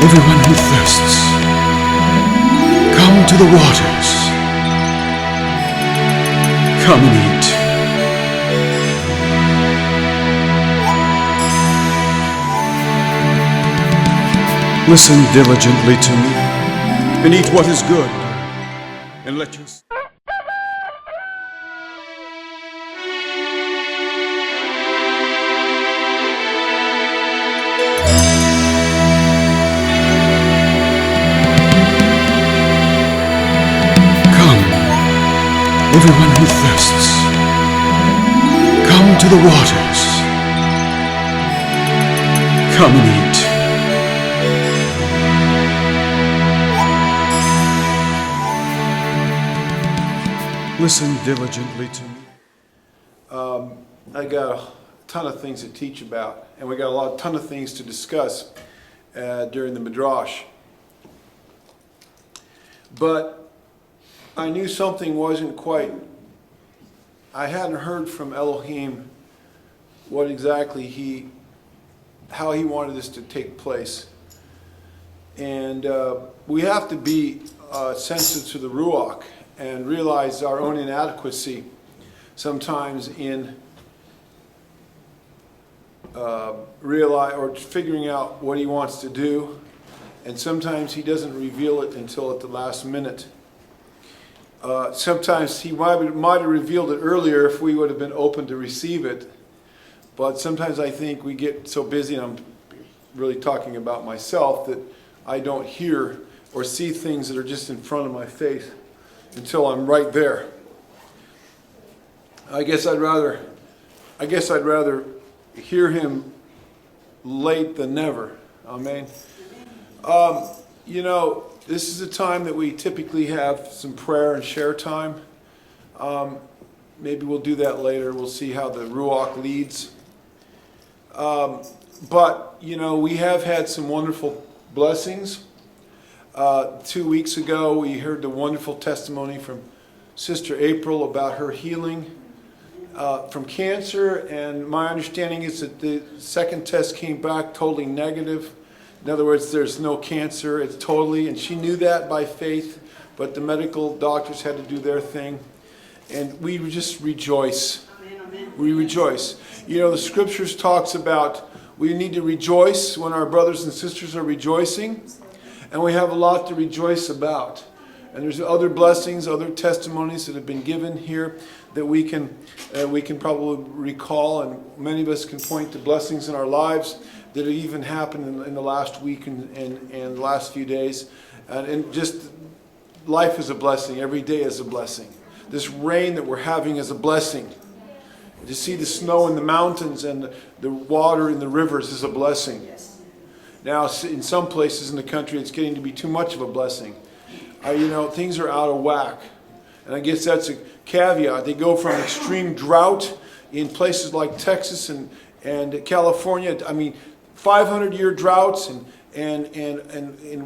Everyone who thirsts, come to the waters. Come and eat. Listen diligently to me, and eat what is good, and let your... Everyone who thirsts, come to the waters. Come and eat. Listen diligently to me. I got a ton of things to teach about, and we got a ton of things to discuss during the Midrash. But I knew something wasn't quite, I hadn't heard from Elohim what exactly how he wanted this to take place. And we have to be sensitive to the Ruach and realize our own inadequacy sometimes in figuring out what he wants to do. And sometimes he doesn't reveal it until at the last minute. Sometimes he might have revealed it earlier if we would have been open to receive it. But sometimes I think we get so busy, and I'm really talking about myself, that I don't hear or see things that are just in front of my face until I'm right there. I guess I'd rather hear him late than never. Amen. You know, this is a time that we typically have some prayer and share time. Maybe we'll do that later. We'll see how the Ruach leads. But, you know, we have had some wonderful blessings. 2 weeks ago, we heard the wonderful testimony from Sister April about her healing from cancer. And my understanding is that the second test came back totally negative. In other words, there's no cancer, it's totally, and she knew that by faith, but the medical doctors had to do their thing. And we just rejoice. Amen. We rejoice. You know, the scriptures talks about we need to rejoice when our brothers and sisters are rejoicing, and we have a lot to rejoice about. And there's other blessings, other testimonies that have been given here that we can probably recall, and many of us can point to blessings in our lives that have even happened in the last week and the last few days. And just life is a blessing. Every day is a blessing. This rain that we're having is a blessing. To see the snow in the mountains and the water in the rivers is a blessing. Now, in some places in the country, it's getting to be too much of a blessing. You know, things are out of whack. And I guess that's a caveat. They go from extreme drought in places like Texas and California. I mean, 500-year droughts and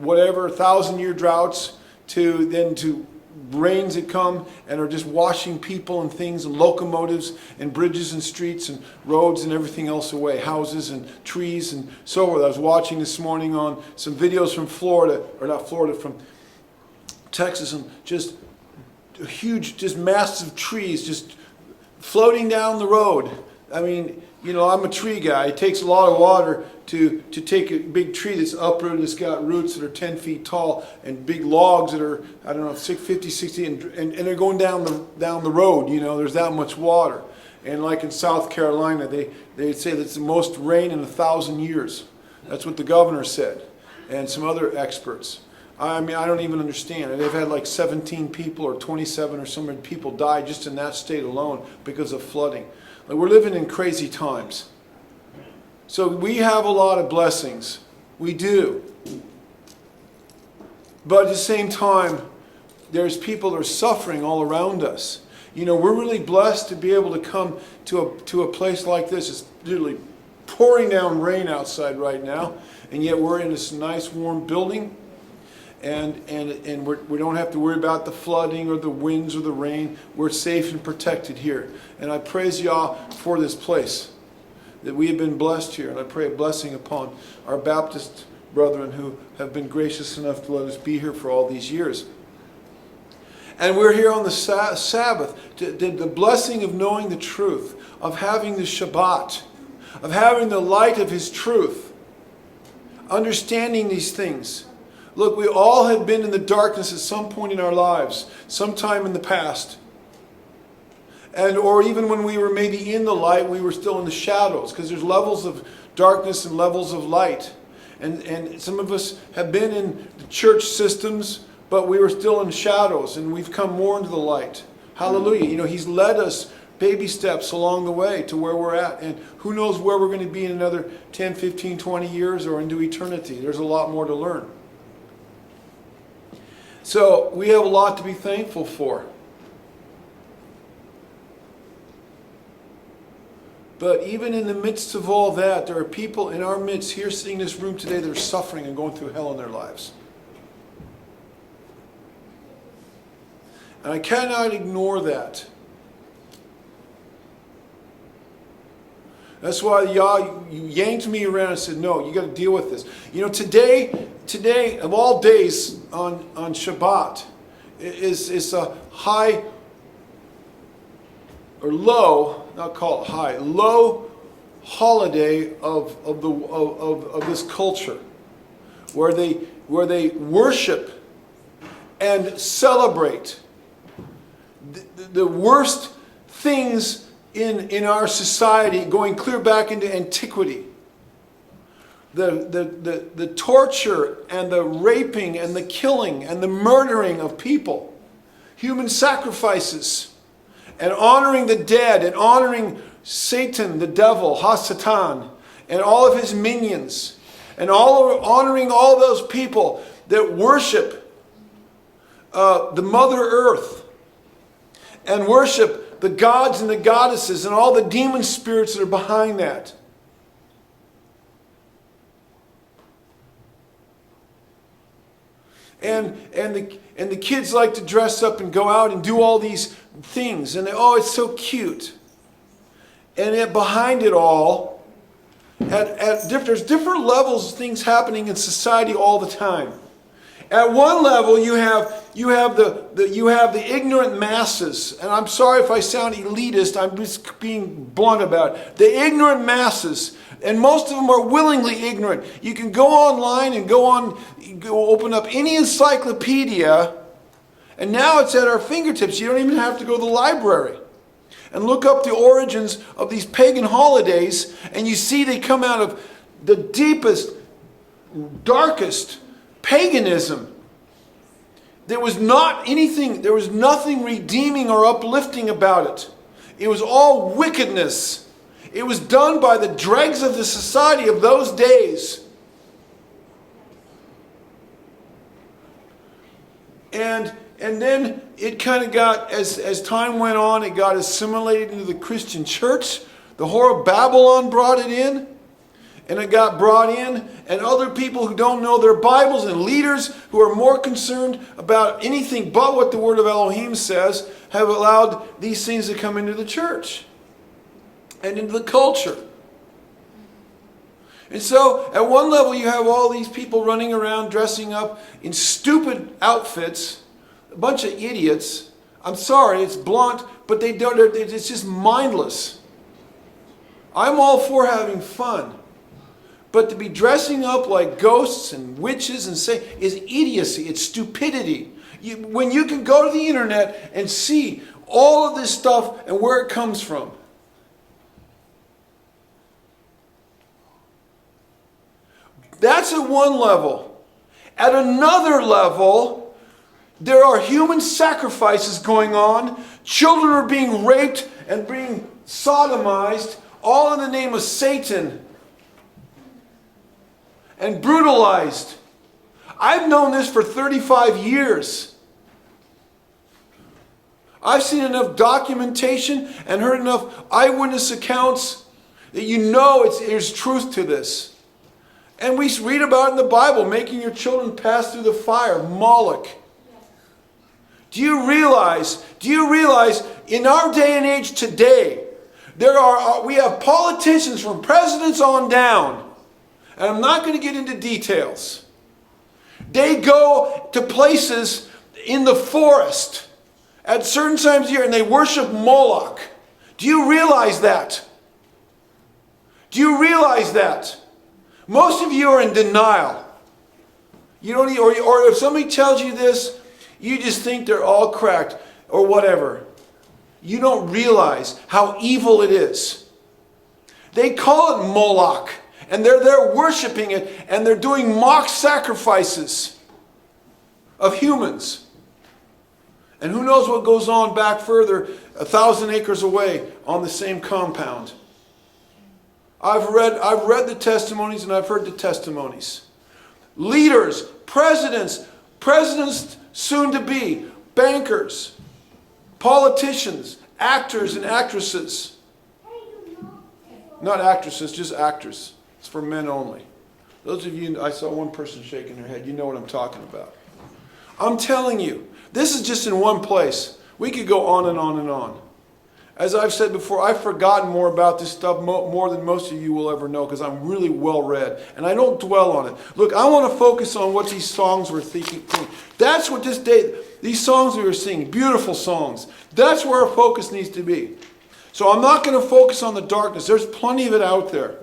whatever 1,000-year droughts to rains that come and are just washing people and things and locomotives and bridges and streets and roads and everything else away, houses and trees and so forth. I was watching this morning on some videos from from Texas, and just huge, just massive trees just floating down the road. I mean, you know, I'm a tree guy. It takes a lot of water to take a big tree that's uprooted, that's got roots that are 10 feet tall, and big logs that are, I don't know, 50, 60, and they're going down the road. You know, there's that much water. And like in South Carolina, they say that's the most rain in 1,000 years. That's what the governor said, and some other experts. I mean, I don't even understand. And they've had like 17 people or 27 or so many people die just in that state alone because of flooding. Like, we're living in crazy times. So we have a lot of blessings. We do. But at the same time, there's people that are suffering all around us. You know, we're really blessed to be able to come to a place like this. It's literally pouring down rain outside right now, and yet we're in this nice warm building. And we don't have to worry about the flooding or the winds or the rain. We're safe and protected here. And I praise y'all for this place, that we have been blessed here. And I pray a blessing upon our Baptist brethren who have been gracious enough to let us be here for all these years. And we're here on the Sabbath, the blessing of knowing the truth, of having the Shabbat, of having the light of His truth, understanding these things. Look, we all have been in the darkness at some point in our lives, sometime in the past. Or even when we were maybe in the light, we were still in the shadows, because there's levels of darkness and levels of light. And some of us have been in the church systems, but we were still in shadows, and we've come more into the light. Hallelujah. He's led us baby steps along the way to where we're at. And who knows where we're going to be in another 10, 15, 20 years or into eternity. There's a lot more to learn. So we have a lot to be thankful for. But even in the midst of all that, there are people in our midst here sitting in this room today that are suffering and going through hell in their lives. And I cannot ignore that. That's why you yanked me around and said, no, you got to deal with this. Today of all days on Shabbat is a high or low, not call it high, low holiday of this culture, where they worship and celebrate the worst things in our society, going clear back into antiquity. The torture and the raping and the killing and the murdering of people, human sacrifices, and honoring the dead and honoring Satan, the devil, Hasatan, and all of his minions, and honoring all those people that worship the Mother Earth and worship the gods and the goddesses and all the demon spirits that are behind that. And the kids like to dress up and go out and do all these things. And it's so cute. And yet behind it all, there's different levels of things happening in society all the time. At one level, you have the ignorant masses, and I'm sorry if I sound elitist. I'm just being blunt about it. The ignorant masses, and most of them are willingly ignorant. You can go online and go open up any encyclopedia, and now it's at our fingertips. You don't even have to go to the library and look up the origins of these pagan holidays, and you see they come out of the deepest, darkest paganism. There was nothing redeeming or uplifting about it. It was all wickedness. It was done by the dregs of the society of those days. And then it kind of got, as time went on, it got assimilated into the Christian church. The whore of Babylon brought it in. And it got brought in, and other people who don't know their Bibles and leaders who are more concerned about anything but what the Word of Elohim says have allowed these things to come into the church and into the culture. And so, at one level, you have all these people running around dressing up in stupid outfits, a bunch of idiots. I'm sorry, it's blunt, but it's just mindless. I'm all for having fun. But to be dressing up like ghosts and witches and say is idiocy. It's stupidity. When you can go to the internet and see all of this stuff and where it comes from. That's at one level. At another level, there are human sacrifices going on. Children are being raped and being sodomized, all in the name of Satan. And brutalized. I've known this for 35 years. I've seen enough documentation and heard enough eyewitness accounts that there's truth to this. And we read about it in the Bible, making your children pass through the fire, Moloch. Do you realize in our day and age today, we have politicians from presidents on down, And I'm not going to get into details. They go to places in the forest at certain times of year and they worship Moloch. Do you realize that? Do you realize that? Most of you are in denial. You don't, or if somebody tells you this, you just think they're all cracked or whatever. You don't realize how evil it is. They call it Moloch, and they're there worshiping it, and they're doing mock sacrifices of humans. And who knows what goes on back further, 1,000 acres away on the same compound. I've read the testimonies and I've heard the testimonies. Leaders, presidents soon to be, bankers, politicians, actors and actresses. Not actresses, just actors. It's for men only. Those of you, I saw one person shaking their head. You know what I'm talking about. I'm telling you, this is just in one place. We could go on and on and on. As I've said before, I've forgotten more about this stuff more than most of you will ever know because I'm really well read. And I don't dwell on it. Look, I want to focus on what these songs were thinking. That's what these songs we were singing, beautiful songs. That's where our focus needs to be. So I'm not going to focus on the darkness. There's plenty of it out there.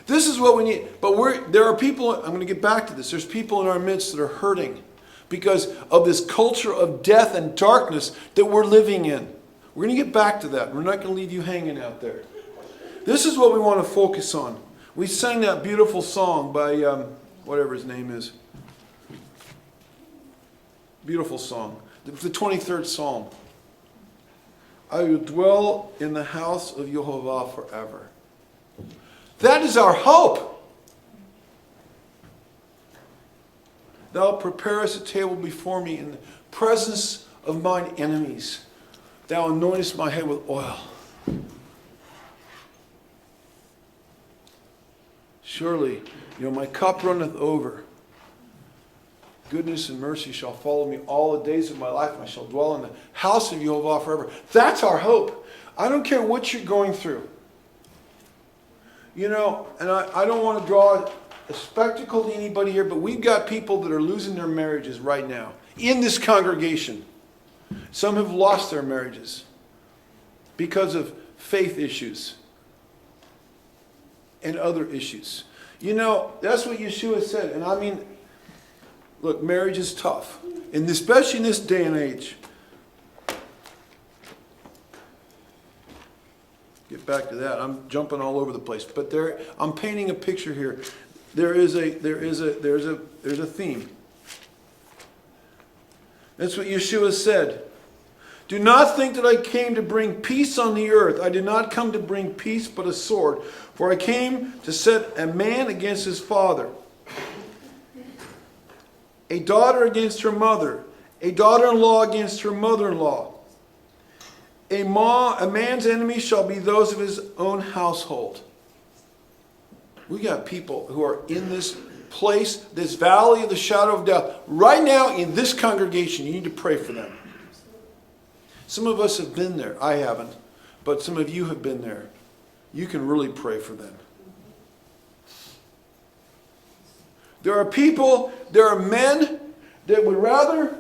This is what we need. But there are people, I'm going to get back to this. There's people in our midst that are hurting because of this culture of death and darkness that we're living in. We're going to get back to that. We're not going to leave you hanging out there. This is what we want to focus on. We sang that beautiful song by whatever his name is. Beautiful song. The 23rd Psalm. I will dwell in the house of Yehovah forever. That is our hope. Thou preparest a table before me in the presence of mine enemies. Thou anointest my head with oil. Surely, my cup runneth over. Goodness and mercy shall follow me all the days of my life, and I shall dwell in the house of Yehovah forever. That's our hope. I don't care what you're going through. And I don't want to draw a spectacle to anybody here, but we've got people that are losing their marriages right now in this congregation. Some have lost their marriages because of faith issues and other issues. That's what Yeshua said. And I mean, look, marriage is tough. And especially in this day and age. Get back to that. I'm jumping all over the place. But I'm painting a picture here. There's a theme. That's what Yeshua said. Do not think that I came to bring peace on the earth. I did not come to bring peace, but a sword. For I came to set a man against his father, a daughter against her mother, a daughter-in-law against her mother-in-law. A man's enemies shall be those of his own household. We got people who are in this place, this valley of the shadow of death. Right now in this congregation, you need to pray for them. Some of us have been there. I haven't. But some of you have been there. You can really pray for them. There are people, there are men that would rather,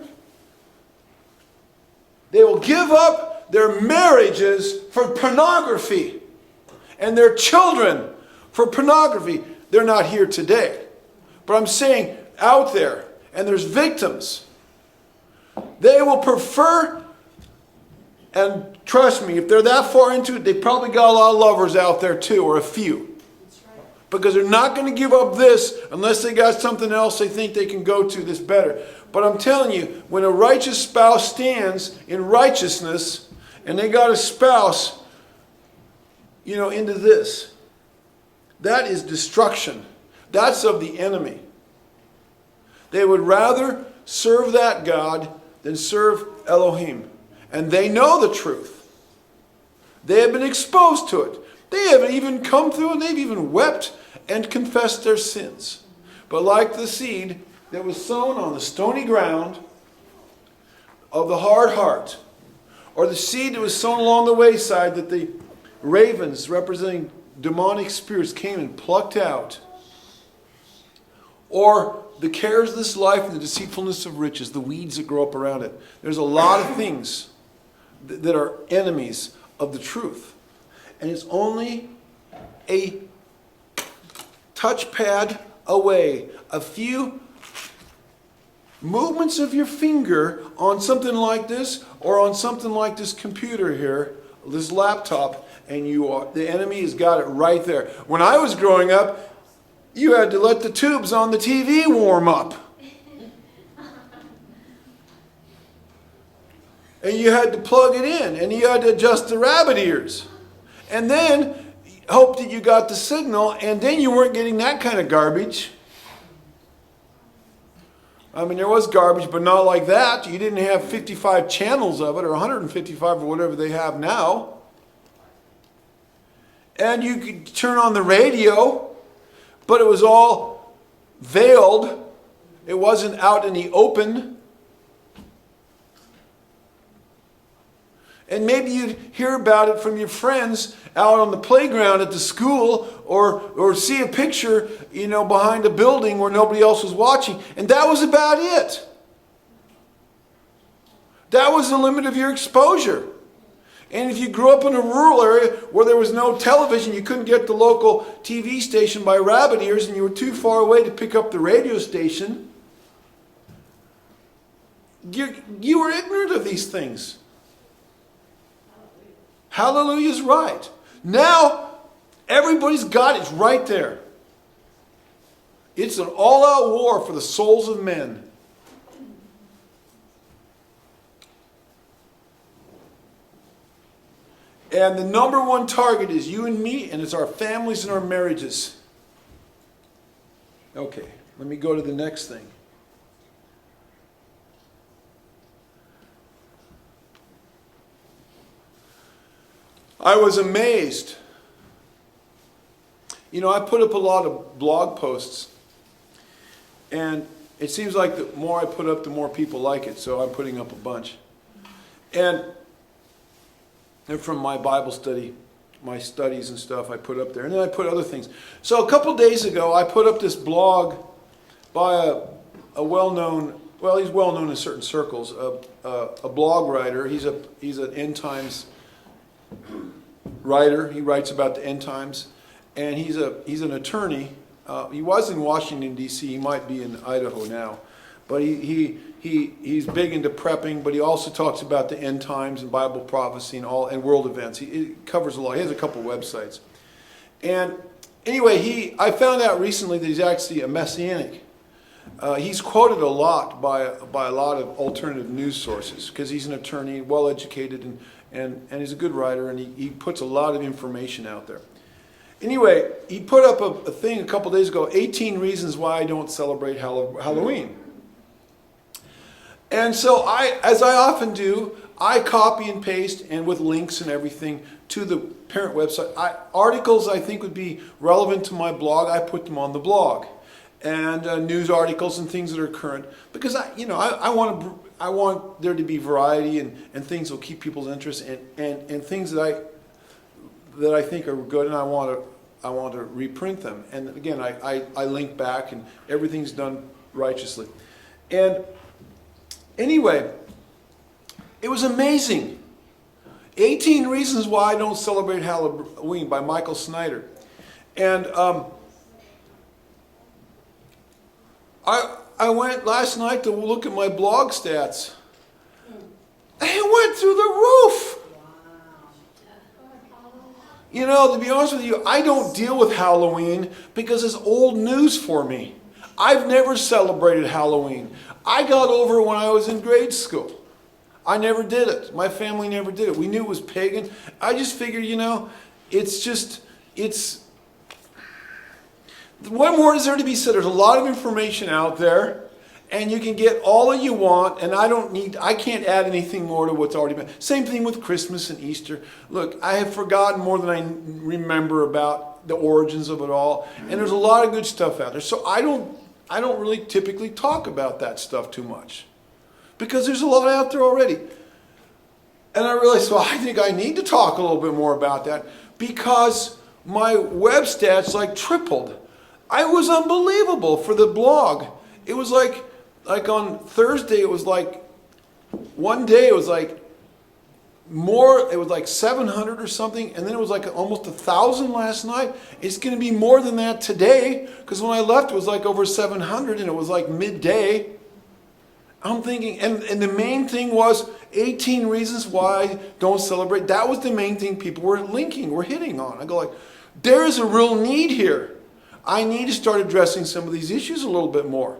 they will give up their marriages for pornography and their children for pornography. They're not here today. But I'm saying out there, and there's victims. They will prefer, and trust me, if they're that far into it, they probably got a lot of lovers out there too, or a few. Because they're not going to give up this unless they got something else they think they can go to that's better. But I'm telling you, when a righteous spouse stands in righteousness, and they got a spouse, into this, that is destruction. That's of the enemy. They would rather serve that God than serve Elohim. And they know the truth. They have been exposed to it. They haven't even come through and they've even wept and confessed their sins. But like the seed that was sown on the stony ground of the hard heart, or the seed that was sown along the wayside that the ravens, representing demonic spirits came and plucked out, or the cares of this life and the deceitfulness of riches, the weeds that grow up around it. There's a lot of things that are enemies of the truth. And it's only a touchpad away, a few movements of your finger on something like this or on something like this computer here, this laptop, and the enemy has got it right there. When I was growing up, you had to let the tubes on the TV warm up. And you had to plug it in, and you had to adjust the rabbit ears. And then hope that you got the signal, and then you weren't getting that kind of garbage. I mean, there was garbage, but not like that. You didn't have 55 channels of it, or 155, or whatever they have now. And you could turn on the radio, but it was all veiled. It wasn't out in the open. And maybe you'd hear about it from your friends out on the playground at the school, or see a picture, behind a building where nobody else was watching. And that was about it. That was the limit of your exposure. And if you grew up in a rural area where there was no television, you couldn't get the local TV station by rabbit ears, and you were too far away to pick up the radio station, you were ignorant of these things. Hallelujah's right. Now, everybody's got it. It's right there. It's an all-out war for the souls of men. And the number one target is you and me, and it's our families and our marriages. Okay, let me go to the next thing. I was amazed. I put up a lot of blog posts, and it seems like the more I put up, the more people like it, so I'm putting up a bunch. And from my Bible study, my studies and stuff, I put up there. And then I put other things. So a couple days ago, I put up this blog by a well-known, well, he's well-known in certain circles, a blog writer. He's an end times writer. He writes about the end times, and he's an attorney. He was in Washington D.C. He might be in Idaho now, but he's big into prepping. But he also talks about the end times and Bible prophecy and world events. He covers a lot. He has a couple websites, and anyway, I found out recently that he's actually a messianic. He's quoted a lot by a lot of alternative news sources because he's an attorney, well educated, and he's a good writer, and he puts a lot of information out there. Anyway, he put up a thing a couple days ago, 18 reasons why I don't celebrate Halloween. And so as I often do, I copy and paste, and with links and everything, to the parent website. Articles I think would be relevant to my blog, I put them on the blog. And news articles and things that are current, because I want there to be variety and things that will keep people's interest, and things that I think are good, and I want to reprint them. And again, I link back, and everything's done righteously. And anyway, it was amazing. 18 Reasons Why I Don't Celebrate Halloween by Michael Snyder. And I went last night to look at my blog stats. It went through the roof. To be honest with you, I don't deal with Halloween because it's old news for me. I've never celebrated Halloween. I got over it when I was in grade school. I never did it. My family never did it. We knew it was pagan. I just figured, what more is there to be said? There's a lot of information out there, and you can get all that you want, and I can't add anything more to what's already been. Same thing with Christmas and Easter. Look, I have forgotten more than I remember about the origins of it all, and there's a lot of good stuff out there. So I don't really typically talk about that stuff too much, because there's a lot out there already. And I realized, I think I need to talk a little bit more about that, because my web stats like tripled. It was unbelievable for the blog. It was like on Thursday, it was like, one day it was like more, it was like 700 or something, and then it was like almost 1,000 last night. It's going to be more than that today, because when I left it was like over 700, and it was like midday. I'm thinking, and the main thing was 18 reasons why I don't celebrate. That was the main thing people were hitting on. I go like, there is a real need here. I need to start addressing some of these issues a little bit more.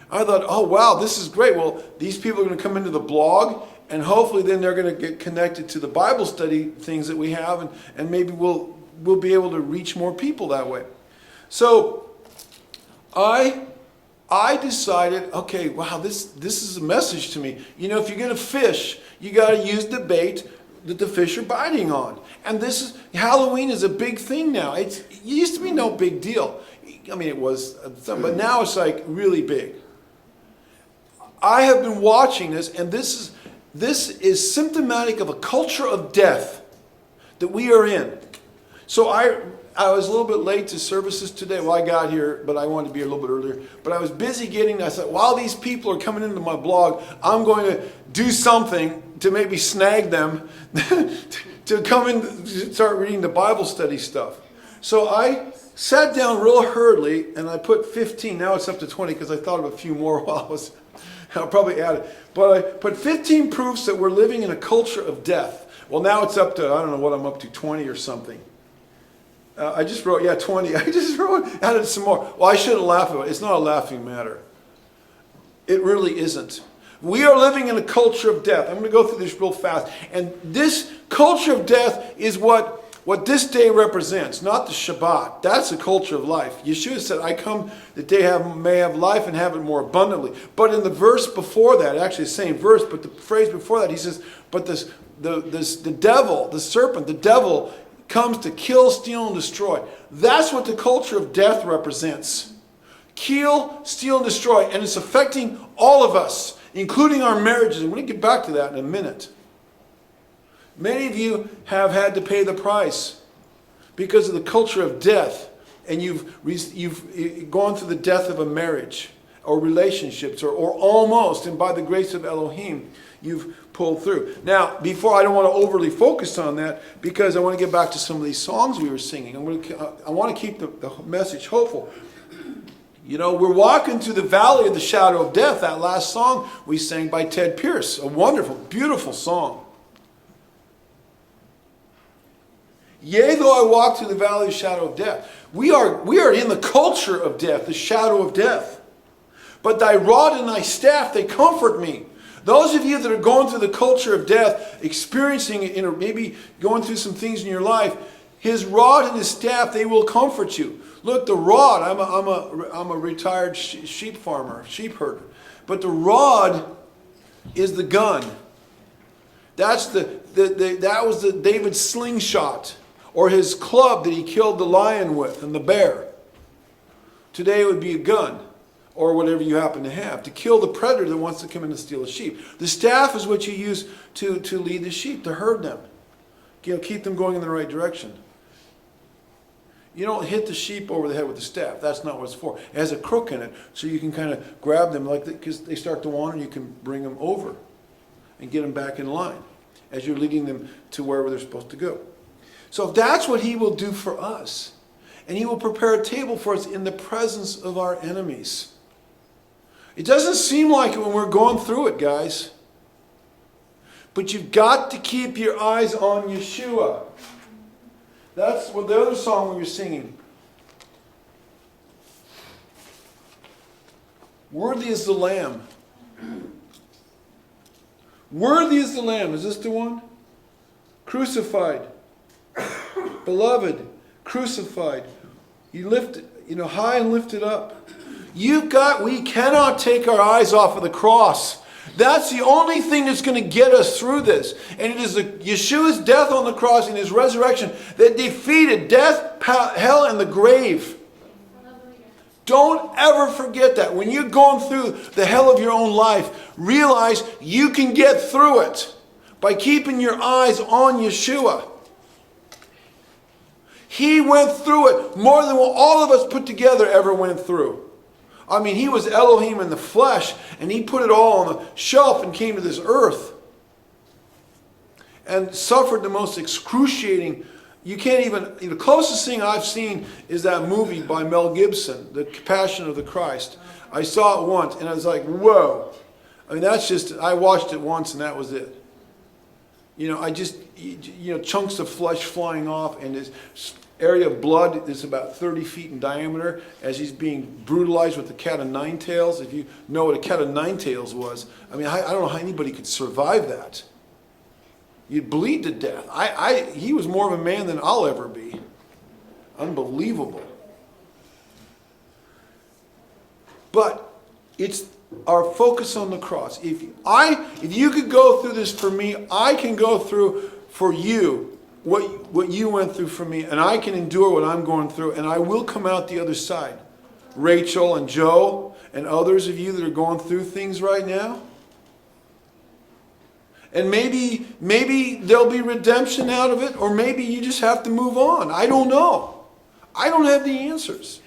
I thought, oh wow, this is great. Well, these people are going to come into the blog, and hopefully then they're going to get connected to the Bible study things that we have, and maybe we'll be able to reach more people that way. So I decided, okay, wow, this is a message to me. You know, if you're going to fish, you got to use the bait that the fish are biting on. And Halloween is a big thing now. It used to be no big deal. I mean, it was, but now it's like really big. I have been watching this, and this is symptomatic of a culture of death that we are in. So I was a little bit late to services today. Well, I got here, but I wanted to be a little bit earlier. But I was busy I said, while these people are coming into my blog, I'm going to do something to maybe snag them to come in to start reading the Bible study stuff. So I sat down real hurriedly, and I put 15. Now it's up to 20 because I thought of a few more I'll probably add it. But I put 15 proofs that we're living in a culture of death. Well, now it's up to, I don't know what I'm up to, 20 or something. I just wrote, 20. I just added some more. Well, I shouldn't laugh about it. It's not a laughing matter. It really isn't. We are living in a culture of death. I'm going to go through this real fast. And this culture of death is what this day represents, not the Shabbat. That's a culture of life. Yeshua said, I come that they may have life and have it more abundantly. But in the verse before that, actually the same verse, but the phrase before that, he says, but the devil, the serpent, the devil comes to kill, steal, and destroy. That's what the culture of death represents. Kill, steal, and destroy. And it's affecting all of us, including our marriages. And we're going to get back to that in a minute. Many of you have had to pay the price because of the culture of death, and you've gone through the death of a marriage or relationships or almost, and by the grace of Elohim, you've pulled through. Now, I don't want to overly focus on that because I want to get back to some of these songs we were singing. I want to keep the message hopeful. You know, we're walking through the valley of the shadow of death. That last song we sang by Ted Pierce, a wonderful, beautiful song. Yea, though I walk through the valley of the shadow of death. We are in the culture of death, the shadow of death. But thy rod and thy staff, they comfort me. Those of you that are going through the culture of death, experiencing it, or maybe going through some things in your life, his rod and his staff, they will comfort you. Look, the rod, I'm a retired sheep farmer, sheep herder. But the rod is the gun. That was David's slingshot, or his club that he killed the lion with and the bear. Today it would be a gun, or whatever you happen to have, to kill the predator that wants to come in and steal a sheep. The staff is what you use to lead the sheep, to herd them. Keep them going in the right direction. You don't hit the sheep over the head with the staff. That's not what it's for. It has a crook in it, so you can kind of grab them, because they start to wander, you can bring them over and get them back in line as you're leading them to wherever they're supposed to go. So that's what he will do for us. And he will prepare a table for us in the presence of our enemies. It doesn't seem like it when we're going through it, guys. But you've got to keep your eyes on Yeshua. That's what the other song we were singing. Worthy is the Lamb. Worthy is the Lamb. Is this the one? Crucified. Beloved, crucified. You lift, high and lifted up. We cannot take our eyes off of the cross. That's the only thing that's going to get us through this. And it is Yeshua's death on the cross and his resurrection that defeated death, hell, and the grave. Don't ever forget that. When you're going through the hell of your own life, realize you can get through it by keeping your eyes on Yeshua. He went through it more than what all of us put together ever went through. I mean, he was Elohim in the flesh, and he put it all on the shelf and came to this earth and suffered the most excruciating. You can't even, the closest thing I've seen is that movie by Mel Gibson, The Passion of the Christ. I saw it once, and I was like, whoa. I mean, that's just, I watched it once, and that was it. You know, chunks of flesh flying off, and this area of blood that's about 30 feet in diameter as he's being brutalized with the cat of nine tails. If you know what a cat of nine tails was, I mean, I don't know how anybody could survive that. You'd bleed to death. He was more of a man than I'll ever be. Unbelievable. But it's our focus on the cross. If you could go through this for me, I can go through for you what you went through for me, and I can endure what I'm going through, and I will come out the other side. Rachel and Joe and others of you that are going through things right now. And maybe there'll be redemption out of it, or maybe you just have to move on. I don't know. I don't have the answers.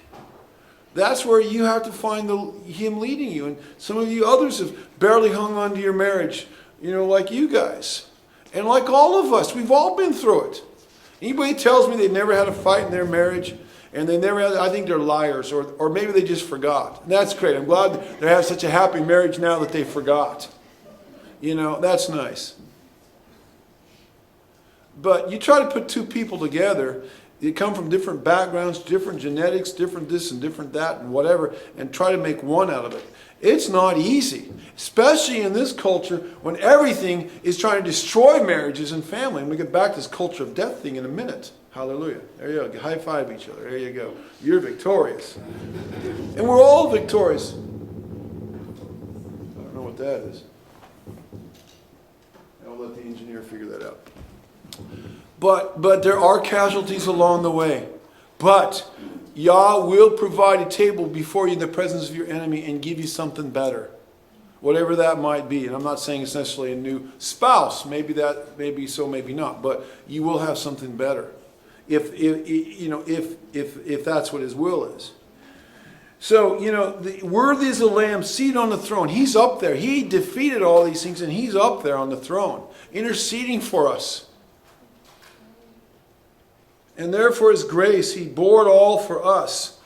That's where you have to find Him leading you. And some of you others have barely hung on to your marriage, you know, like you guys. And like all of us, we've all been through it. Anybody tells me they've never had a fight in their marriage, and they never had, I think they're liars, or maybe they just forgot. And that's great. I'm glad they have such a happy marriage now that they forgot. You know, that's nice. But you try to put two people together, you come from different backgrounds, different genetics, different this and different that and whatever, and try to make one out of it. It's not easy, especially in this culture when everything is trying to destroy marriages and family. And we get back to this culture of death thing in a minute. Hallelujah. There you go. High five each other. There you go. You're victorious. And we're all victorious. I don't know what that is. I'll let the engineer figure that out. But there are casualties along the way. But Yah will provide a table before you in the presence of your enemy and give you something better. Whatever that might be. And I'm not saying it's necessarily a new spouse. Maybe so, maybe not. But you will have something better. If that's what His will is. So, worthy is the Lamb seated on the throne. He's up there. He defeated all these things, and He's up there on the throne, interceding for us. And therefore His grace, He bore it all for us.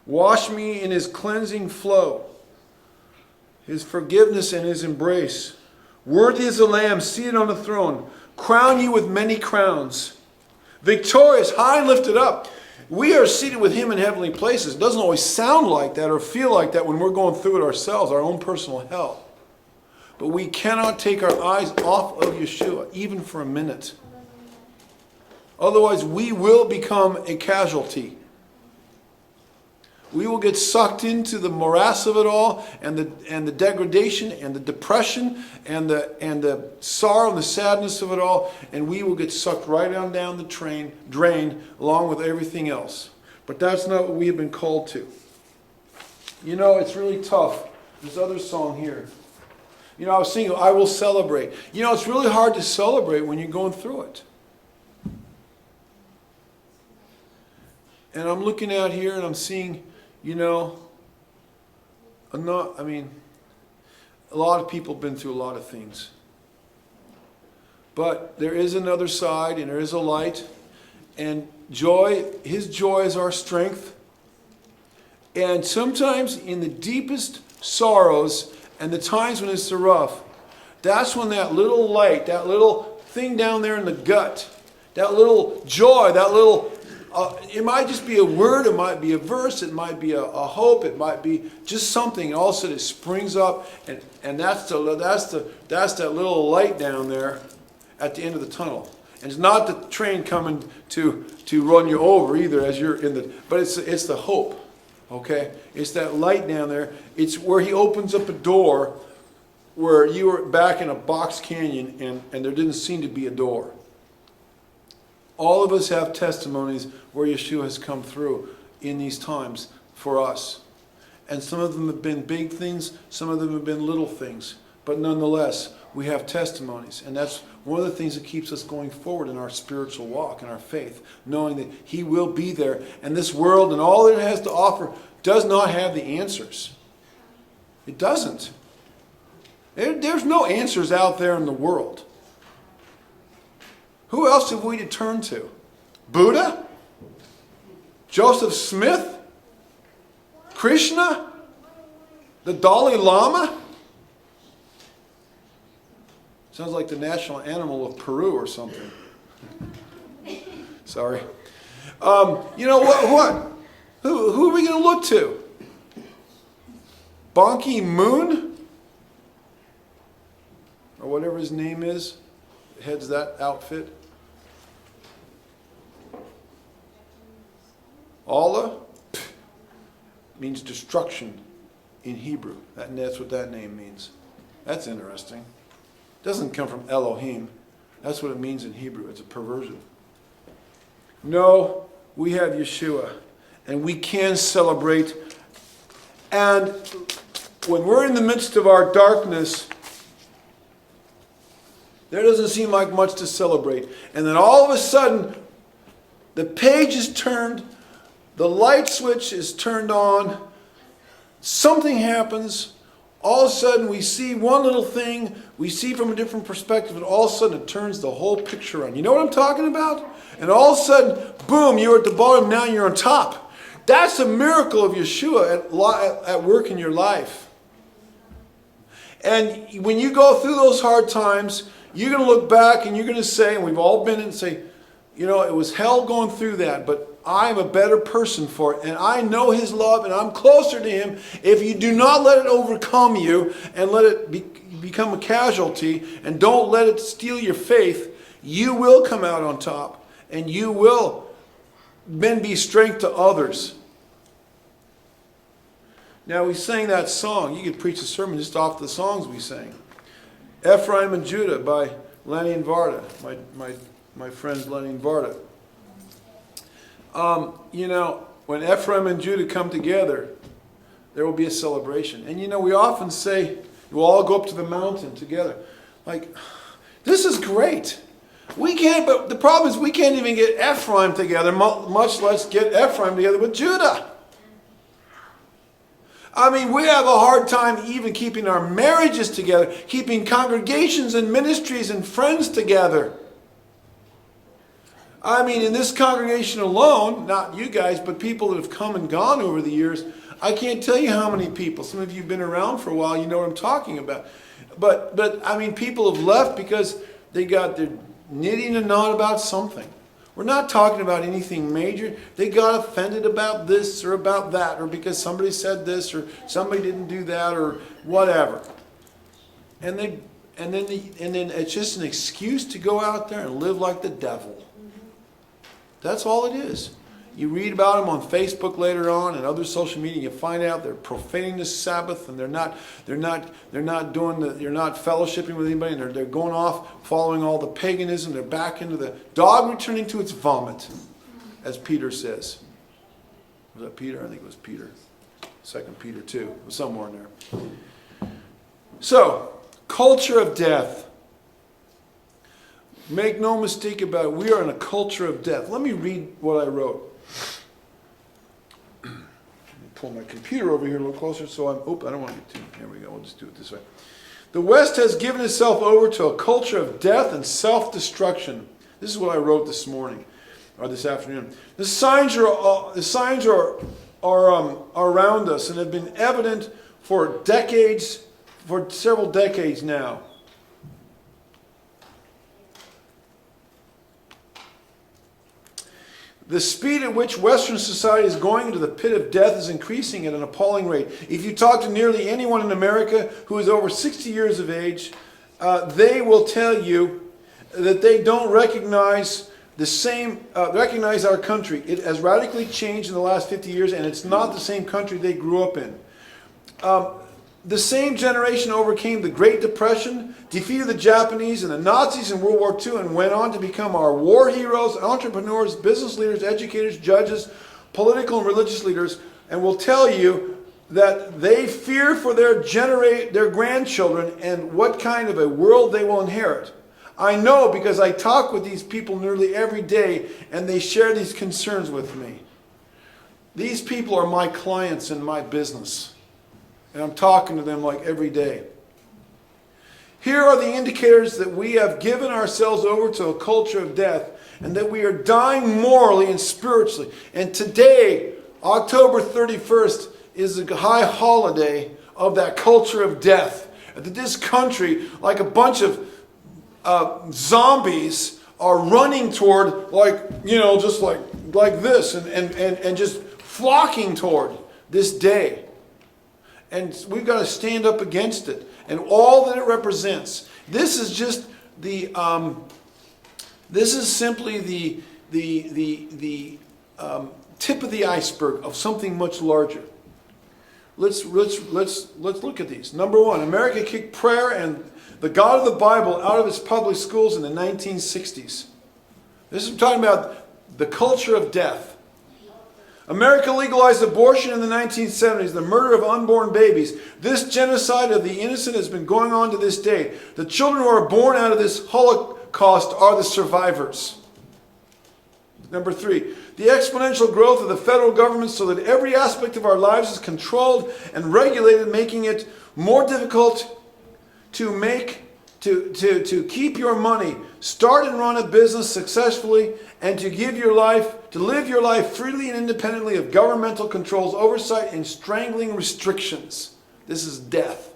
Wash me in His cleansing flow, His forgiveness and His embrace. Worthy is the Lamb seated on the throne. Crown you with many crowns. Victorious, high and lifted up. We are seated with Him in heavenly places. It doesn't always sound like that or feel like that when we're going through it ourselves, our own personal hell. But we cannot take our eyes off of Yeshua, even for a minute. Otherwise, we will become a casualty. We will get sucked into the morass of it all, and the degradation, and the depression, and the sorrow and the sadness of it all, and we will get sucked right on down the drain, along with everything else. But that's not what we have been called to. It's really tough. This other song here. I was singing, I will celebrate. It's really hard to celebrate when you're going through it. And I'm looking out here and I'm seeing, a lot of people have been through a lot of things. But there is another side, and there is a light. And joy, His joy is our strength. And sometimes in the deepest sorrows and the times when it's the rough, that's when that little light, that little thing down there in the gut, that little joy, that little... it might just be a word, it might be a verse, it might be a hope, it might be just something. All of a sudden it springs up, and that's that little light down there at the end of the tunnel. And it's not the train coming to run you over either, as you're in the. But it's the hope, okay? It's that light down there. It's where He opens up a door where you were back in a box canyon, and there didn't seem to be a door. All of us have testimonies where Yeshua has come through in these times for us. And some of them have been big things, some of them have been little things. But nonetheless, we have testimonies. And that's one of the things that keeps us going forward in our spiritual walk, in our faith, knowing that He will be there. And this world and all that it has to offer does not have the answers. It doesn't. There's no answers out there in the world. Who else have we to turn to? Buddha? Joseph Smith? Krishna? The Dalai Lama? Sounds like the national animal of Peru or something. Sorry. You know what? Who are we going to look to? Ban Ki-moon? Or whatever his name is, heads that outfit. Allah means destruction in Hebrew. That's what that name means. That's interesting. It doesn't come from Elohim. That's what it means in Hebrew. It's a perversion. No, we have Yeshua, and we can celebrate. And when we're in the midst of our darkness, there doesn't seem like much to celebrate. And then all of a sudden, the page is turned, the light switch is turned on, something happens, all of a sudden we see one little thing, we see from a different perspective, and all of a sudden it turns the whole picture on. You know what I'm talking about? And all of a sudden, boom, you're at the bottom, now you're on top. That's a miracle of Yeshua at work in your life. And when you go through those hard times, you're going to look back and you're going to say, and we've all been in and say, you know, it was hell going through that, but I'm a better person for it. And I know His love and I'm closer to Him. If you do not let it overcome you and let it become a casualty and don't let it steal your faith, you will come out on top and you will then be strength to others. Now, we sang that song. You could preach a sermon just off the songs we sang. Ephraim and Judah by Lenny and Varda, my friends Lenny and Varda. You know, when Ephraim and Judah come together, there will be a celebration. And you know, we often say, we'll all go up to the mountain together. Like, this is great. We can't, but the problem is we can't even get Ephraim together, much less get Ephraim together with Judah. I mean, we have a hard time even keeping our marriages together, keeping congregations and ministries and friends together. I mean, in this congregation alone, not you guys, but people that have come and gone over the years, I can't tell you how many people. Some of you have been around for a while, you know what I'm talking about. But I mean, people have left because they're knitting a knot about something. We're not talking about anything major. They got offended about this or about that, or because somebody said this or somebody didn't do that or whatever. And then it's just an excuse to go out there and live like the devil. That's all it is. You read about them on Facebook later on and other social media. You find out they're profaning the Sabbath and they're not fellowshipping with anybody, and they're going off following all the paganism. They're back into the dog returning to its vomit, as Peter says. Was that Peter? I think it was Peter. 2 Peter 2, somewhere in there. So, culture of death. Make no mistake about it. We are in a culture of death. Let me read what I wrote. Let me pull my computer over here a little closer so I don't want to get too... Here we go. We'll just do it this way. The West has given itself over to a culture of death and self-destruction. This is what I wrote this morning, or this afternoon. The signs are around us and have been evident for decades, for several decades now. The speed at which Western society is going into the pit of death is increasing at an appalling rate. If you talk to nearly anyone in America who is over 60 years of age, they will tell you that they don't recognize our country. It has radically changed in the last 50 years, and it's not the same country they grew up in. The same generation overcame the Great Depression, defeated the Japanese and the Nazis in World War II, and went on to become our war heroes, entrepreneurs, business leaders, educators, judges, political and religious leaders, and will tell you that they fear for their grandchildren and what kind of a world they will inherit. I know because I talk with these people nearly every day and they share these concerns with me. These people are my clients in my business. And I'm talking to them like every day. Here are the indicators that we have given ourselves over to a culture of death and that we are dying morally and spiritually. And today, October 31st, is a high holiday of that culture of death. That this country, like a bunch of zombies, are running toward, just like this and just flocking toward this day. And we've got to stand up against it and all that it represents. This is just the. This is simply the tip of the iceberg of something much larger. Let's look at these. Number one, America kicked prayer and the God of the Bible out of its public schools in the 1960s. This is talking about the culture of death. America legalized abortion in the 1970s, the murder of unborn babies. This genocide of the innocent has been going on to this day. The children who are born out of this Holocaust are the survivors. Number three, the exponential growth of the federal government so that every aspect of our lives is controlled and regulated, making it more difficult to keep your money, start and run a business successfully, and to live your life freely and independently of governmental controls, oversight, and strangling restrictions. This is death.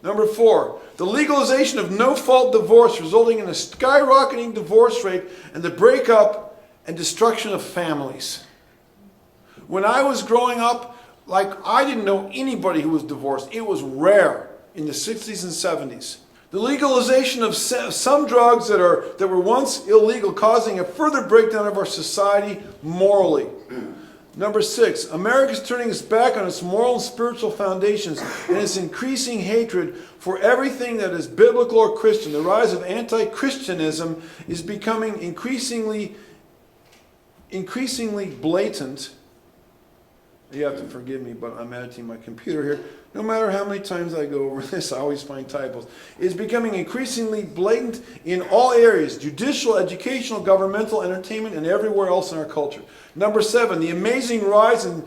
Number four, the legalization of no-fault divorce, resulting in a skyrocketing divorce rate and the breakup and destruction of families. When I was growing up, I didn't know anybody who was divorced. It was rare in the 60s and 70s. The legalization of some drugs that were once illegal, causing a further breakdown of our society morally. Number six, America is turning its back on its moral and spiritual foundations and its increasing hatred for everything that is biblical or Christian. The rise of anti-Christianism is becoming increasingly blatant. You have to forgive me, but I'm editing my computer here. No matter how many times I go over this, I always find typos. It's becoming increasingly blatant in all areas: judicial, educational, governmental, entertainment, and everywhere else in our culture. Number seven, the amazing rise in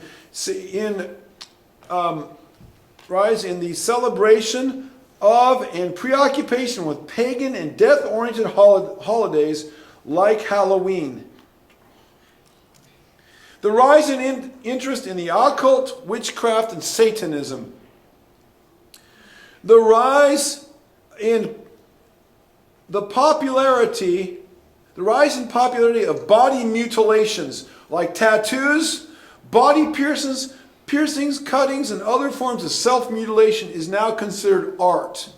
the celebration of and preoccupation with pagan and death-oriented holidays like Halloween. The rise in interest in the occult, witchcraft, and Satanism. The rise in popularity of body mutilations like tattoos, body piercings, cuttings, and other forms of self-mutilation is now considered art.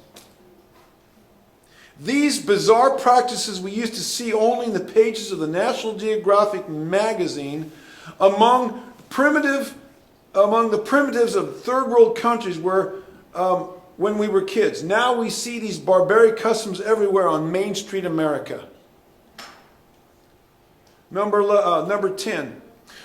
These bizarre practices we used to see only in the pages of the National Geographic magazine among the primitives of third world countries when we were kids. Now we see these barbaric customs everywhere on Main Street America. Number 10.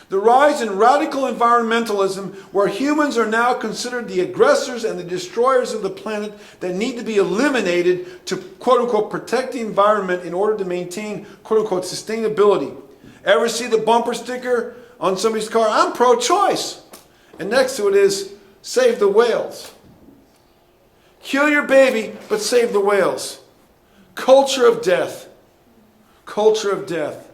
The rise in radical environmentalism, where humans are now considered the aggressors and the destroyers of the planet that need to be eliminated to, quote-unquote, protect the environment in order to maintain, quote-unquote, sustainability. Ever see the bumper sticker on somebody's car? I'm pro-choice. And next to it is, save the whales. Kill your baby, but save the whales. Culture of death. Culture of death.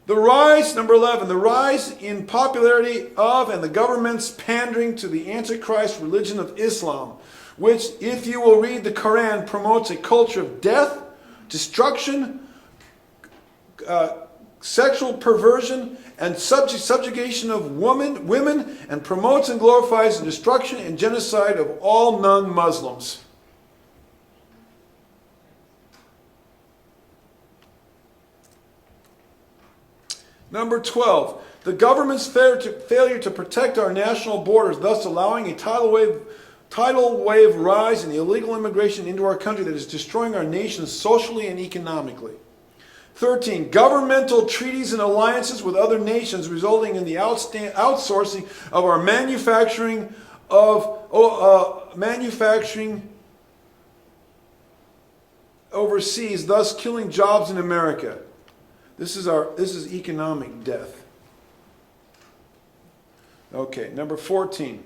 The rise, number 11, the rise in popularity of and the government's pandering to the Antichrist religion of Islam, which, if you will read the Quran, promotes a culture of death, destruction, sexual perversion, and subjugation of women, and promotes and glorifies the destruction and genocide of all non-Muslims. Number 12, the government's failure to protect our national borders, thus allowing a tidal wave rise in the illegal immigration into our country that is destroying our nation socially and economically. 13, governmental treaties and alliances with other nations resulting in the outsourcing of our manufacturing overseas, thus killing jobs in America. This is economic death. Okay, number 14.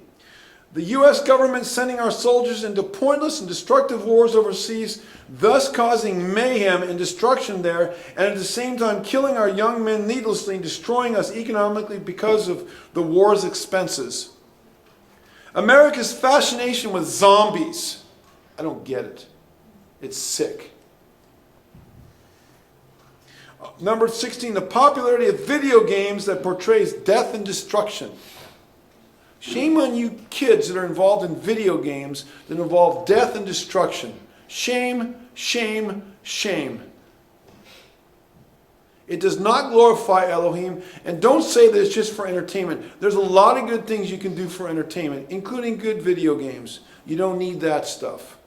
The U.S. government sending our soldiers into pointless and destructive wars overseas, thus causing mayhem and destruction there, and at the same time killing our young men needlessly and destroying us economically because of the war's expenses. America's fascination with zombies. I don't get it. It's sick. Number 16, the popularity of video games that portrays death and destruction. Shame on you kids that are involved in video games that involve death and destruction. Shame, shame, shame. It does not glorify Elohim. And don't say that it's just for entertainment. There's a lot of good things you can do for entertainment, including good video games. You don't need that stuff.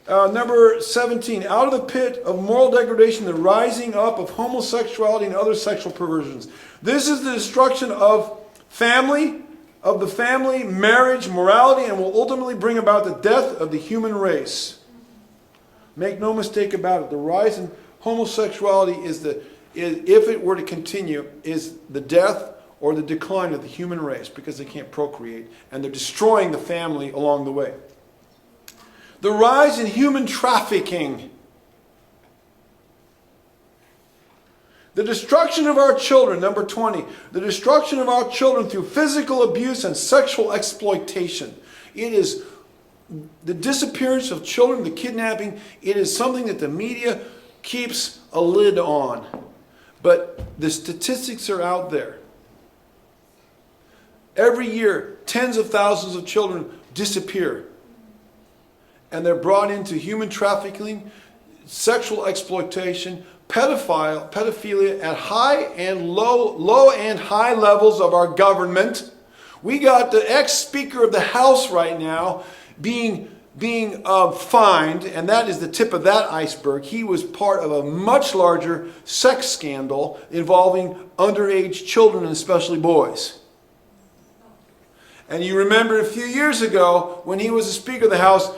Number 17, out of the pit of moral degradation, the rising up of homosexuality and other sexual perversions. This is the destruction of the family, marriage, morality, and will ultimately bring about the death of the human race. Make no mistake about it, the rise in homosexuality if it were to continue, is the death or the decline of the human race, because they can't procreate, and they're destroying the family along the way. The rise in human trafficking. The destruction of our children, number 20. The destruction of our children through physical abuse and sexual exploitation. It is the disappearance of children, the kidnapping. It is something that the media keeps a lid on. But the statistics are out there. Every year, tens of thousands of children disappear. And they're brought into human trafficking, sexual exploitation, pedophilia at high and low and high levels of our government. We got the ex-speaker of the House right now being fined, and that is the tip of that iceberg. He was part of a much larger sex scandal involving underage children, and especially boys. And you remember a few years ago when he was the Speaker of the House,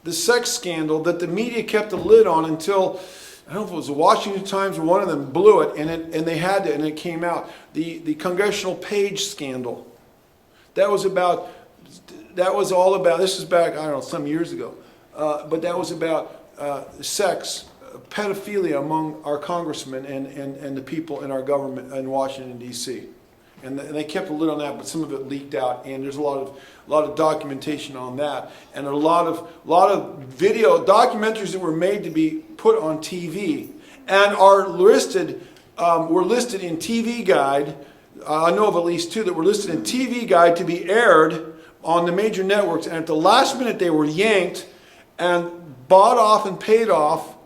the sex scandal that the media kept a lid on until, I don't know if it was the Washington Times or one of them blew it, and it came out. The Congressional Page scandal. That was all about. This is back, I don't know, some years ago, but that was about sex, pedophilia among our congressmen and the people in our government in Washington D.C. And they kept a lid on that, but some of it leaked out, and there's a lot of documentation on that, and a lot of video documentaries that were made to be put on TV, and were listed in TV Guide. I know of at least two that were listed in TV Guide to be aired on the major networks, and at the last minute they were yanked and bought off and paid off,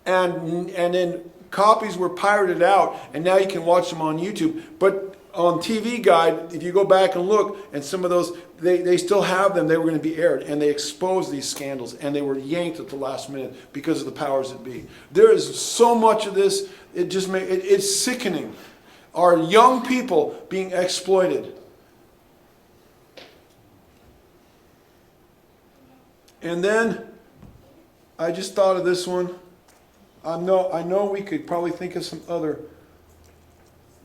and then copies were pirated out, and now you can watch them on YouTube, but on TV Guide, if you go back and look, and some of those, they still have them, they were going to be aired, and they exposed these scandals, and they were yanked at the last minute because of the powers that be. There is so much of this, it's sickening. Our young people being exploited. And then, I just thought of this one. I know we could probably think of some other,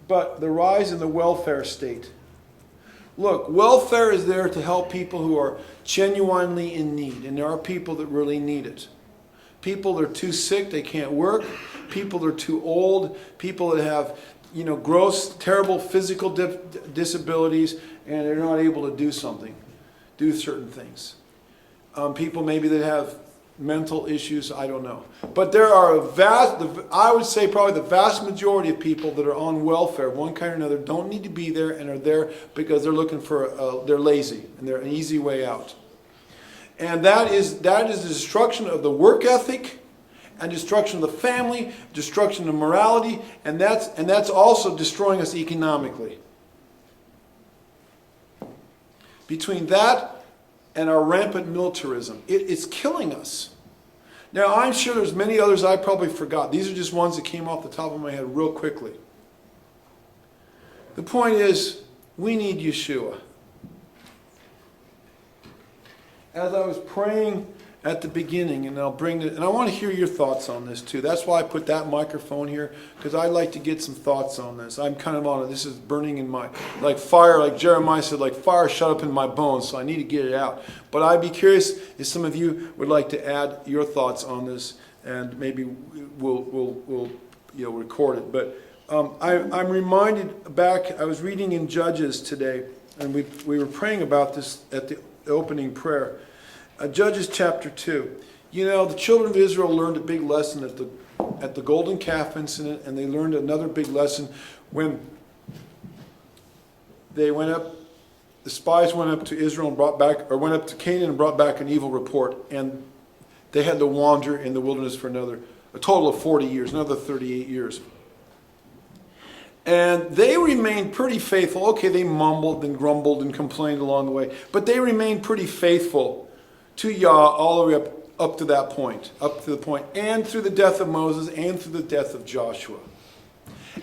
but the rise in the welfare state. Look, welfare is there to help people who are genuinely in need, and there are people that really need it. People that are too sick, they can't work. People that are too old. People that have, gross, terrible physical disabilities, and they're not able to do certain things. People maybe that have mental issues, I don't know. But there are I would say probably the vast majority of people that are on welfare of one kind or another don't need to be there, and are there because they're looking for, they're lazy, and they're an easy way out. And that is the destruction of the work ethic, and destruction of the family, destruction of morality, and that's also destroying us economically. Between that and our rampant militarism, it's killing us. Now, I'm sure there's many others I probably forgot. These are just ones that came off the top of my head real quickly. The point is, we need Yeshua. As I was praying at the beginning, and I want to hear your thoughts on this too. That's why I put that microphone here, because I'd like to get some thoughts on this. I'm kind of on it. This is burning in my, like fire, like Jeremiah said, like fire shut up in my bones, so I need to get it out. But I'd be curious if some of you would like to add your thoughts on this, and maybe we'll record it. But I'm reminded back, I was reading in Judges today, and we were praying about this at the opening prayer. Judges chapter 2. You know, the children of Israel learned a big lesson at the golden calf incident, and they learned another big lesson when they went up, the spies went up to Israel and went up to Canaan and brought back an evil report, and they had to wander in the wilderness for a total of 40 years, another 38 years. And they remained pretty faithful. Okay, they mumbled and grumbled and complained along the way, but they remained pretty faithful to Yah all the way up to that point, and through the death of Moses, and through the death of Joshua,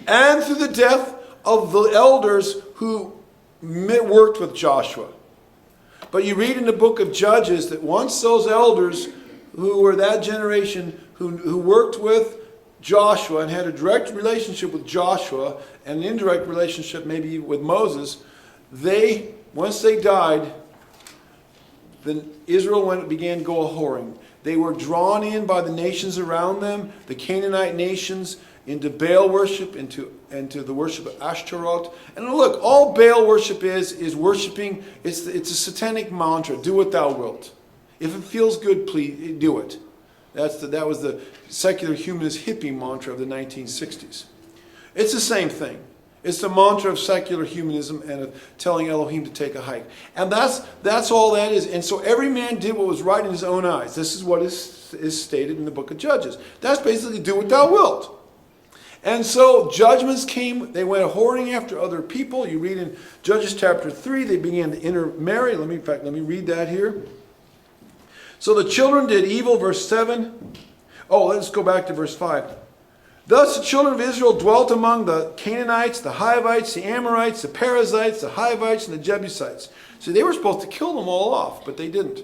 and through the death of the elders who worked with Joshua. But you read in the book of Judges that once those elders who were that generation who worked with Joshua and had a direct relationship with Joshua and an indirect relationship maybe with Moses, once they died, then Israel began go a-whoring. They were drawn in by the nations around them, the Canaanite nations, into Baal worship, into the worship of Ashtaroth. And look, all Baal worship is worshiping, it's a satanic mantra, do what thou wilt. If it feels good, please do it. That was the secular humanist hippie mantra of the 1960s. It's the same thing. It's the mantra of secular humanism and of telling Elohim to take a hike. And that's all that is. And so every man did what was right in his own eyes. This is what is stated in the book of Judges. That's basically do what thou wilt. And so judgments came. They went a-whoring after other people. You read in Judges chapter 3, they began to intermarry. Let me read that here. So the children did evil, verse 7. Oh, let's go back to verse 5. Thus the children of Israel dwelt among the Canaanites, the Hivites, the Amorites, the Perizzites, the Hivites, and the Jebusites. See, they were supposed to kill them all off, but they didn't.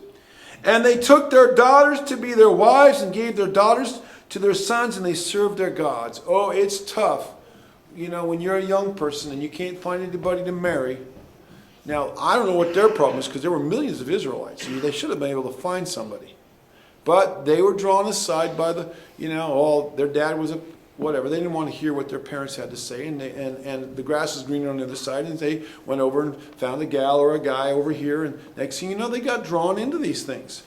And they took their daughters to be their wives and gave their daughters to their sons, and they served their gods. Oh, it's tough. You know, when you're a young person and you can't find anybody to marry. Now, I don't know what their problem is, because there were millions of Israelites. They should have been able to find somebody. But they were drawn aside by their dad was a whatever. They didn't want to hear what their parents had to say, and the grass is greener on the other side, and they went over and found a gal or a guy over here, and next thing you know, they got drawn into these things.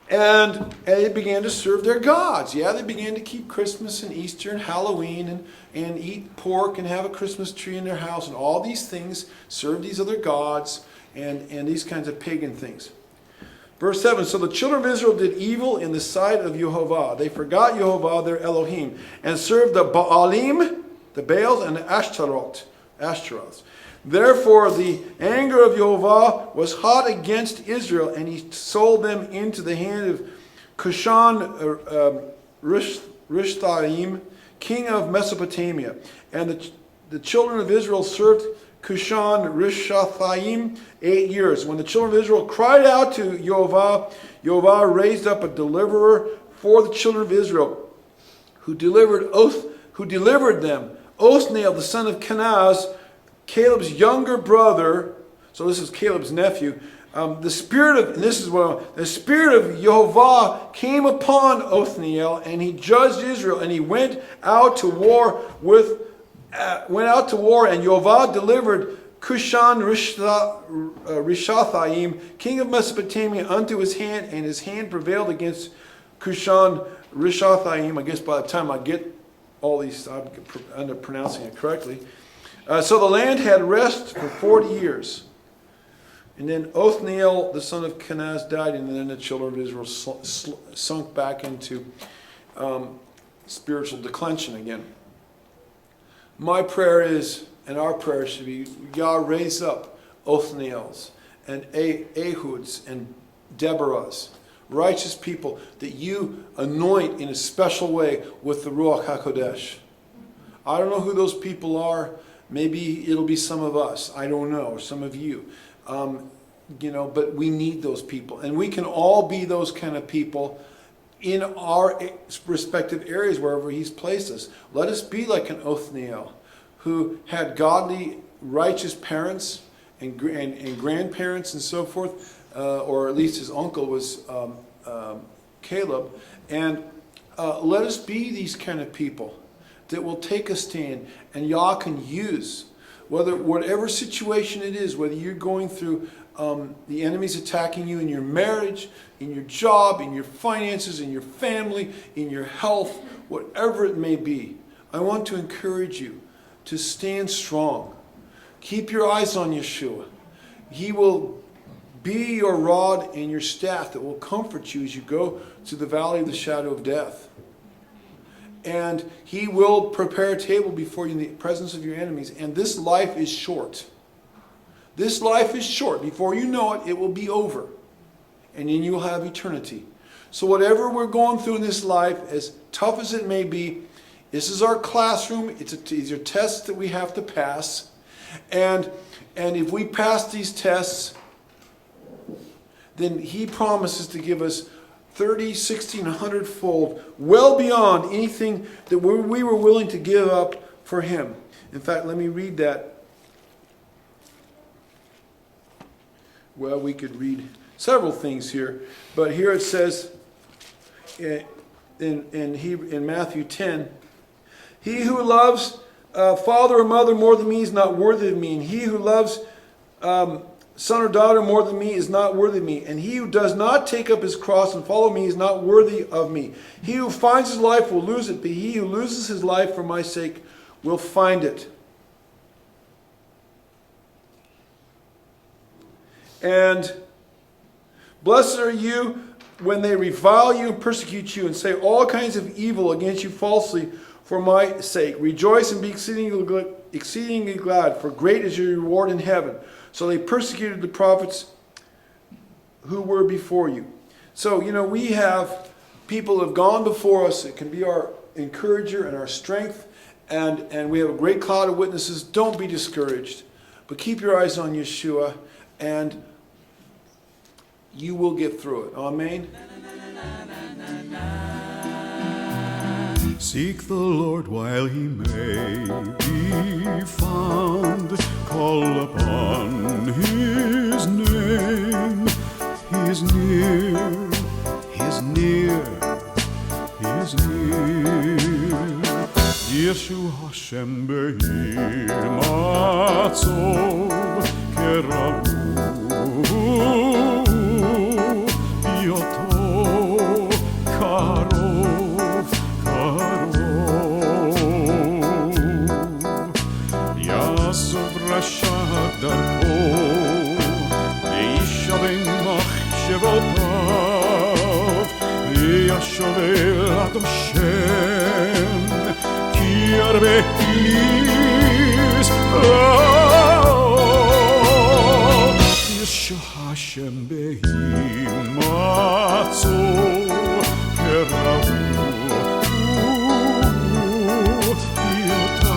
And they began to serve their gods. Yeah, they began to keep Christmas and Easter and Halloween and eat pork and have a Christmas tree in their house and all these things, serve these other gods and these kinds of pagan things. Verse 7, so the children of Israel did evil in the sight of Yehovah. They forgot Yehovah, their Elohim, and served the Baalim, the Baals, and the Ashtaroths. Therefore the anger of Yehovah was hot against Israel, and he sold them into the hand of Cushan Rishathaim, king of Mesopotamia. And the children of Israel served Cushan Rishathaim 8 years. When the children of Israel cried out to Yehovah, Yehovah raised up a deliverer for the children of Israel, who delivered them. Othniel, the son of Kenaz, Caleb's younger brother. So this is Caleb's nephew. The spirit of Yehovah came upon Othniel, and he judged Israel, and he went out to war, and Yehovah delivered Cushan Rishathaim, king of Mesopotamia, unto his hand, and his hand prevailed against Cushan Rishathaim. I guess by the time I get all these, I end up pronouncing it correctly. So the land had rest for 40 years. And then Othniel, the son of Kenaz, died, and then the children of Israel sunk back into spiritual declension again. My prayer is, and our prayer should be, Yah raise up Othniels and Ehuds and Deborahs righteous people that you anoint in a special way with the Ruach HaKodesh. I don't know who those people are. Maybe it'll be some of us. I don't know, or some of you. But we need those people. And we can all be those kind of people in our respective areas wherever He's placed us. Let us be like an Othniel who had godly, righteous parents and grandparents and so forth, or at least his uncle was Caleb. And let us be these kind of people that will take a stand, and Yah can use, whatever situation it is, whether you're going through the enemy's attacking you in your marriage, in your job, in your finances, in your family, in your health, whatever it may be. I want to encourage you to stand strong. Keep your eyes on Yeshua. He will be your rod and your staff that will comfort you as you go to the valley of the shadow of death. And He will prepare a table before you in the presence of your enemies. And this life is short. This life is short. Before you know it, it will be over. And then you will have eternity. So whatever we're going through in this life, as tough as it may be, this is our classroom. These are tests that we have to pass. And if we pass these tests, then He promises to give us 30, 60, 100-fold, well beyond anything that we were willing to give up for Him. In fact, let me read that. Well, we could read several things here, but here it says in Matthew 10, "He who loves father or mother more than me is not worthy of me, and he who loves son or daughter more than me is not worthy of me, and he who does not take up his cross and follow me is not worthy of me. He who finds his life will lose it, but he who loses his life for my sake will find it." And blessed are you when they revile you and persecute you and say all kinds of evil against you falsely for my sake. Rejoice and be exceedingly glad, for great is your reward in heaven. So they persecuted the prophets who were before you. So, we have people who have gone before us. It can be our encourager and our strength. And we have a great cloud of witnesses. Don't be discouraged. But keep your eyes on Yeshua, and you will get through it. Amen. Seek the Lord while He may be found. Call upon His name. He is near. He is near. He is near. Yeshua Hashem behimatzov keravu yoto karov karov yasov rasha darko veishavem machshevotav veyashovel ad Hashem ki arbe is Yeshua Hashem behimatzov keravu yota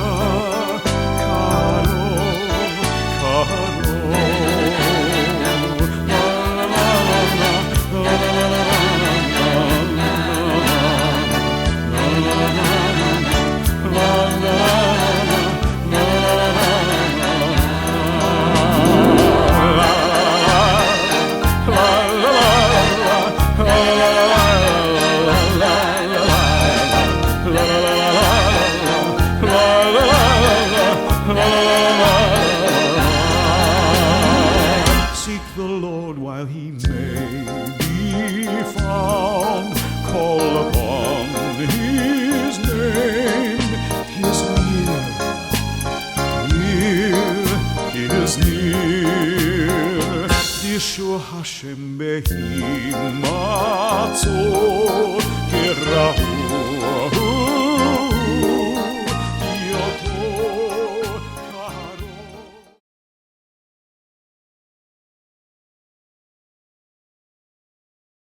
Seek the Lord while He may be found. Call upon His name. He is near. He is near. Yeshua Hashem behimatzov